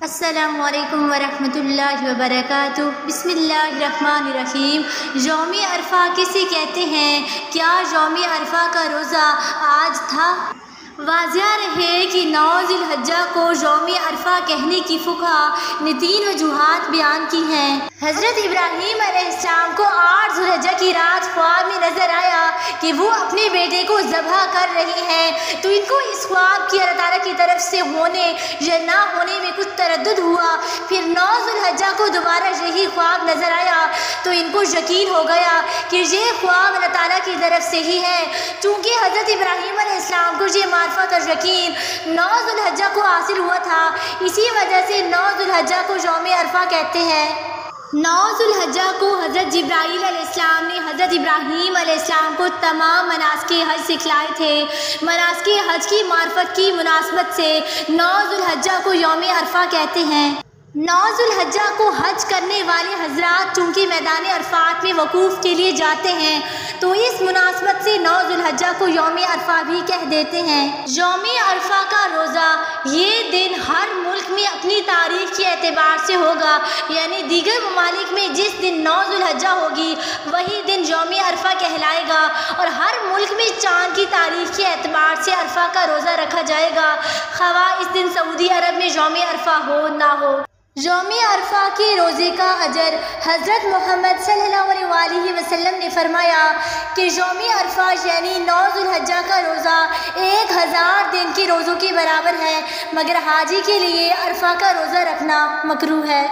السلام علیکم ورحمۃ اللہ وبرکاتہ۔ بسم اللہ الرحمن الرحیم۔ یوم عرفہ کسے کہتے ہیں؟ کیا یوم عرفہ کا روزہ آج تھا؟ واضح رہے کہ 9 ذی الحجہ کو یوم عرفہ کہنے کی فقہا نے 3 وجوہات بیان کی ہیں۔ حضرت ابراہیم علیہ السلام کو 8 ذی الحجہ کی رات خواب میں نظر آیا کہ وہ اپنے بیٹے کو ذبح کر رہے ہیں، تو ان کو اس خواب کی اللہ تعالیٰ کی طرف سے ہونے یا نہ ہونے میں کچھ تردد ہوا۔ پھر 9 ذی الحجہ کو دوبارہ یہی خواب نظر آیا تو ان کو یقین ہو گیا کہ یہ خواب اللہ تعالیٰ کی طرف سے ہی ہے۔ چونکہ حضرت ابراہیم علیہ السلام کو یہ معرفت اور یقین 9 ذی الحجہ کو حاصل ہوا تھا، اسی وجہ سے 9 ذی الحجہ کو یوم عرفہ کہتے ہیں۔ 9 ذی الحجہ کو حضرت جبرائیل علیہ السلام نے حضرت ابراہیم علیہ السلام کو تمام مناسک حج سکھلائے تھے۔ مناسک حج کی معرفت کی مناسبت سے 9 ذی الحجہ کو یوم عرفہ کہتے ہیں۔ 9 ذی الحجہ کو حج کرنے والے حضرات چونکہ میدان عرفات میں وقوف کے لیے جاتے ہیں، تو اس مناسبت سے 9 ذی الحجہ کو یوم عرفہ بھی کہہ دیتے ہیں۔ یوم عرفہ کا روزہ یہ دن ہر ملک میں اپنی تاریخ کے اعتبار سے ہوگا، یعنی دیگر ممالک میں جس دن 9 ذی الحجہ ہوگی وہی دن یوم عرفہ کہلائے گا، اور ہر ملک میں چاند کی تاریخ کے اعتبار سے عرفہ کا روزہ رکھا جائے گا، خواہ اس دن سعودی عرب میں یوم عرفہ ہو نہ ہو۔ یوم عرفہ کے روزے کا اجر حضرت محمد صلی اللہ علیہ وآلہ وسلم نے فرمایا کہ یوم عرفہ یعنی 9 ذی الحجہ کا روزہ 1000 دن کے روزوں کے برابر ہے، مگر حاجی کے لیے عرفہ کا روزہ رکھنا مکروہ ہے۔